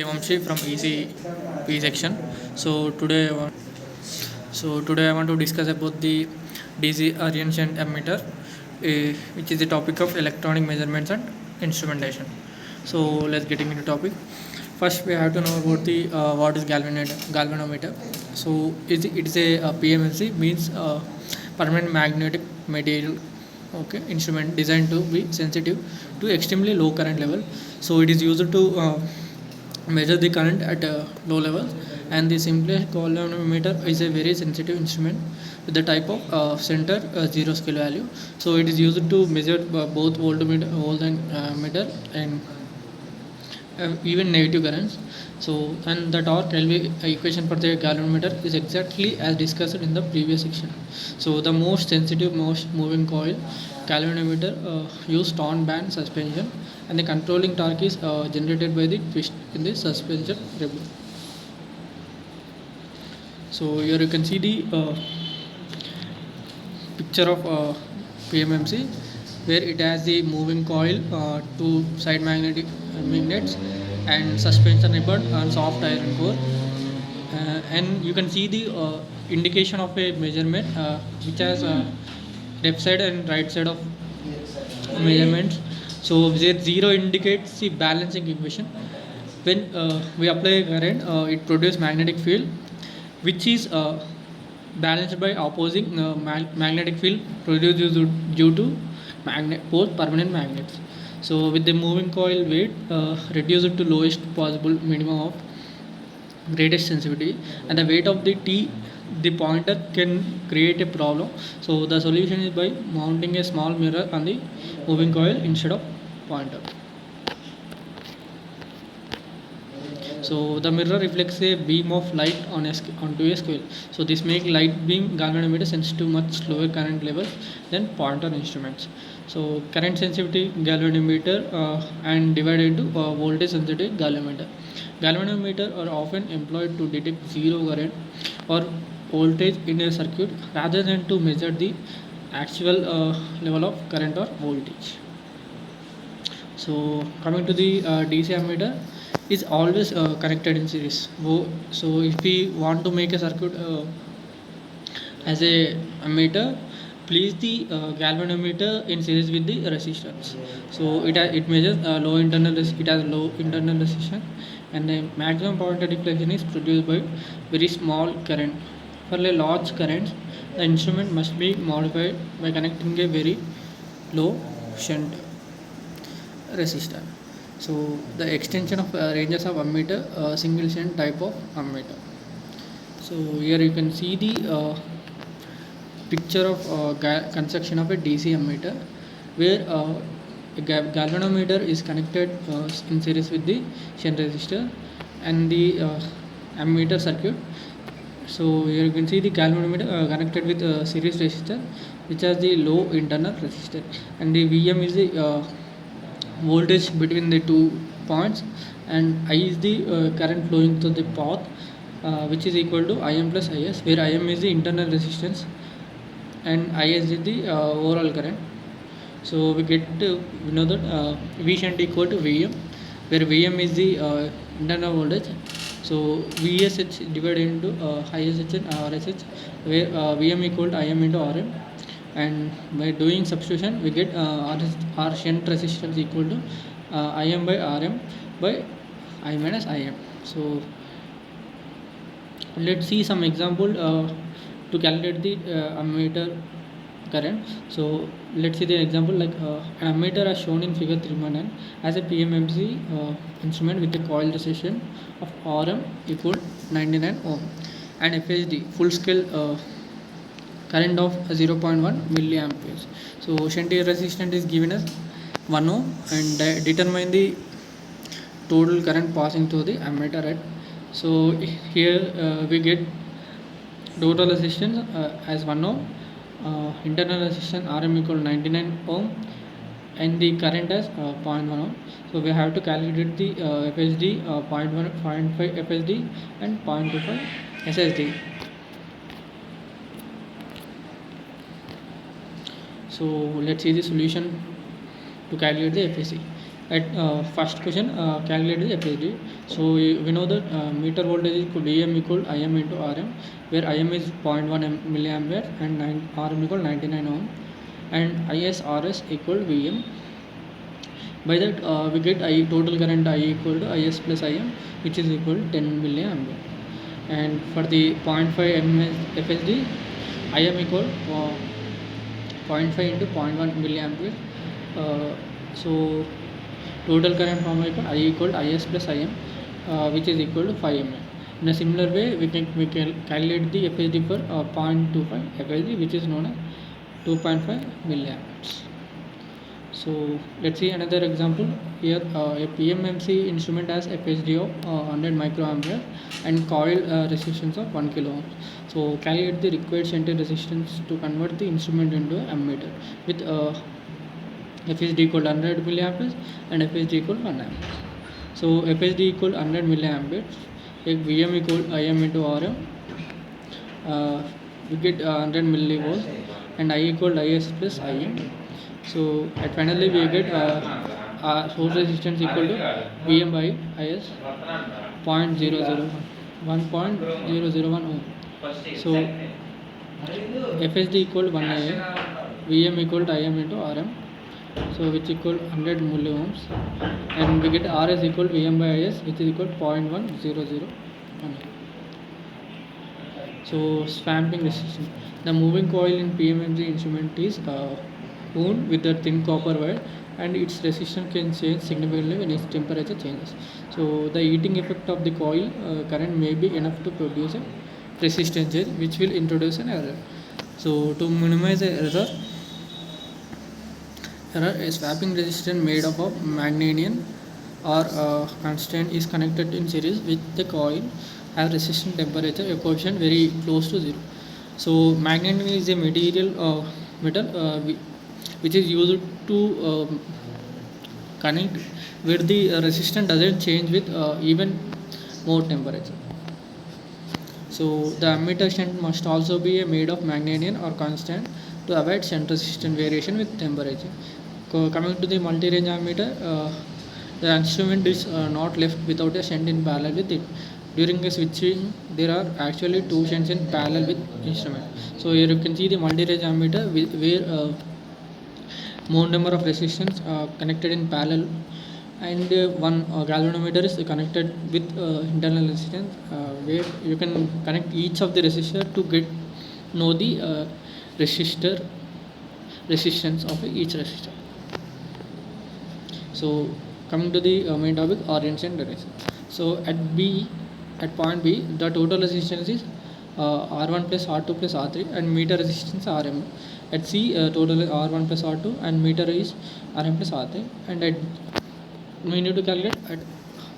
Vamshi from ECP section. So today, I want to discuss about the DC orientation ammeter, which is the topic of electronic measurements and instrumentation. So let's get into the topic. First, we have to know about the what is galvanometer. So it is a PMMC, means permanent magnetic material, okay, instrument designed to be sensitive to extremely low current level. So it is used to measure the current at a low level, and the simplest galvanometer is a very sensitive instrument with the type of center zero scale value. So it is used to measure both volt and meter, and even negative currents. So, and the torque railway equation for the galvanometer is exactly as discussed in the previous section. So the most sensitive, most moving coil galvanometer use torn band suspension, and the controlling torque is generated by the twist in the suspension rebel. So here you can see the picture of PMMC, where it has the moving coil, two side magnetic magnets, and suspension ribbon and soft iron core. And you can see the indication of a measurement, which has left side and right side of measurements. So zero indicates the balancing equation. When we apply current, it produces magnetic field, which is balanced by opposing magnetic field produced due to both permanent magnets. So with the moving coil weight reduced to lowest possible minimum of greatest sensitivity, and the weight of the T, the pointer can create a problem. So the solution is by mounting a small mirror on the moving coil instead of pointer. So the mirror reflects a beam of light onto a square. So this makes light beam galvanometer sensitive to much lower current levels than pointer instruments. So current sensitivity galvanometer and divided into voltage sensitivity galvanometer. Galvanometer are often employed to detect zero current or voltage in a circuit rather than to measure the actual level of current or voltage. So coming to the DC ammeter, is always connected in series. So if we want to make a circuit as a ammeter, place the galvanometer in series with the resistance. So it measures it has low internal resistance, and the maximum power deflection is produced by very small current. For a large current, the instrument must be modified by connecting a very low shunt resistor. So the extension of ranges of ammeter, single shunt type of ammeter. So here you can see the picture of construction of a DC ammeter, where a galvanometer is connected in series with the shunt resistor and the ammeter circuit. So here you can see the galvanometer connected with series resistor, which has the low internal resistor, and the VM is the voltage between the two points, and I is the current flowing through the path, which is equal to Im plus Is, where Im is the internal resistance and Is is the overall current. So we know that V shunt equal to Vm, where Vm is the internal voltage. So VSH divided into ISH and RSH, where Vm equal to Im into Rm, and by doing substitution we get R shunt resistance equal to Im by Rm by I minus Im. So let's see some example to calculate the ammeter current. So let's see the example, like an ammeter as shown in figure 3.9 as a PMMC instrument with a coil resistance of Rm equal 99 ohm, and FSD full scale current of 0.1 milliamperes. So shunt resistance is given as 1 ohm, and determine the total current passing through the ammeter at. So here we get total resistance as 1 ohm, internal resistance Rm equal 99 ohm, and the current as 0.1 ohm. So we have to calculate the FSD, 0.5 FSD and 0.25 SSD. So let's see the solution to calculate the FSD. At first question, calculate the FSD. So we know that meter voltage is equal Vm equal Im into Rm, where Im is 0.1 milliampere and Rm equal 99 ohm, and ISRS equal Vm. By that we get I total current I equal to Is plus Im, which is equal to 10 milliampere. And for the 0.5 FSD, Im equal 0.5 into 0.1 milliampere. So total current formula equal I equal to Is plus Im, which is equal to 5 mA. In a similar way, we can calculate the FSD for 0.25 FSD, which is known as 2.5 milliamperes. So let's see another example. Here a PMMC instrument has FSD of 100 microampere and coil resistance of 1 kilo ohms. So calculate the required shunt resistance to convert the instrument into an ammeter with FSD equal to 100 milliamperes and FSD equal to 1 ampere. So FSD equal to 100 milliamperes. If Vm equal Im into Rm, we get 100 millivolts, and I equal to Is plus Im. So at finally we get source resistance equal to Vm by Is 1.001 ohm. So FSD equal to 1 Im, Vm equal to Im into Rm, so which equal 100 milliohms, and we get Rs equal to Vm by Is, which is equal to 0.1001. So swamping resistance. The moving coil in PMMC instrument is wound with a thin copper wire, and its resistance can change significantly when its temperature changes. So the heating effect of the coil current may be enough to produce a resistance change, which will introduce an error. So to minimize the error, a swapping resistor made up of magnesium or constant is connected in series with the coil have resistance temperature a coefficient very close to zero. So magnesium is a metal which is used to connect where the resistance doesn't change with even more temperature. So the ammeter shunt must also be made of magnesium or constant to avoid shunt resistance variation with temperature. Coming to the multi-range ammeter, the instrument is not left without a shunt in parallel with it. During the switching, there are actually two shunts in parallel with instrument. So here you can see the multi-range ammeter where more number of resistance connected in parallel, and one galvanometer is connected with internal resistance, where you can connect each of the resistor to know the resistance of each resistor. So coming to the main topic, orientation direction. So at point B, the total resistance is R1 plus R2 plus R3, and meter resistance Rm. At C, total is R1 plus R2 and meter is Rm plus R3, and at we need to calculate at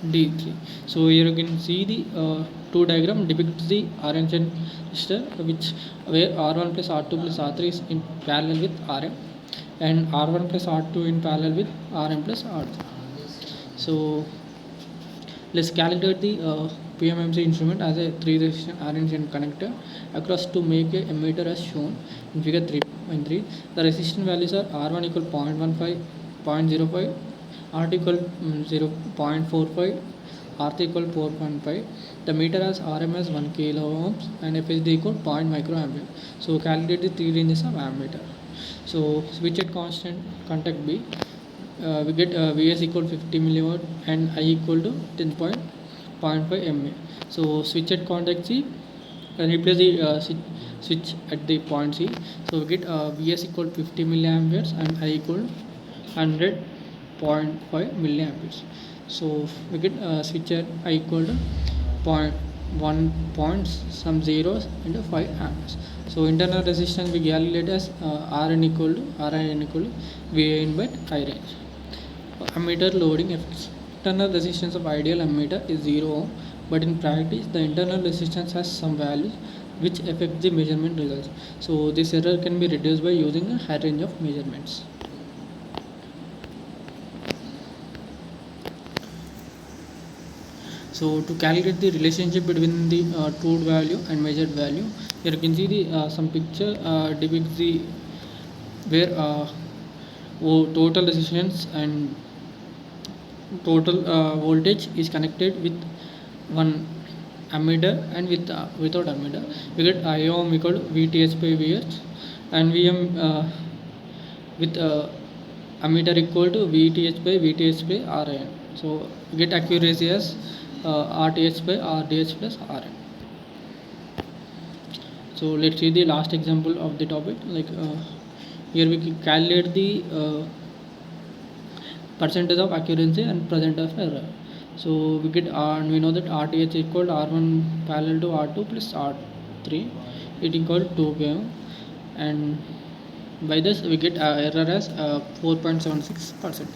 D3. So here you can see the two diagram depicts the orientation resistor, where R1 plus R2 plus R3 is in parallel with Rm, and R1 plus R2 in parallel with Rm plus R3. So let's calculate the PMMC instrument as a 3 resistor RN connector across to make a ammeter as shown in figure 3.3. The resistance values are R1 equal 0.15, 0.05, R2 equal 0.45, R3 equal 4.5. The meter has Rm as 1 kilo ohms and FSD equal 0. microampere. So calculate the three ranges of ammeter. So switch at constant contact B. We get Vs equal 50 milliwatt and I equal to 10.5 mA. So switch at contact C, replace the switch at the point C. So we get Vs equal 50 milliamperes and I equal 100.5 milliamperes. So we get switch at I equal to 0.1 some zeros into 5 amperes. So internal resistance we calculate as Rn equal to Va in by I range. Ammeter loading effects. Internal resistance of ideal ammeter is 0 ohm, but in practice the internal resistance has some values which affect the measurement results. So this error can be reduced by using a high range of measurements. So to calculate the relationship between the truth value and measured value, here you can see the some picture depicts the where total resistance and total voltage is connected with one ammeter and without ammeter, we get I ohm equal to VTH by VH, and VM with ammeter equal to VTH by RN. So we get accuracy as RTH by RDH plus RN. So let's see the last example of the topic. Here we can calculate the percentage of accuracy and percentage of error. So we get and we know that RTH equal to R1 parallel to R2 plus R3, it equal to 2 km, and by this we get error as 4.76%.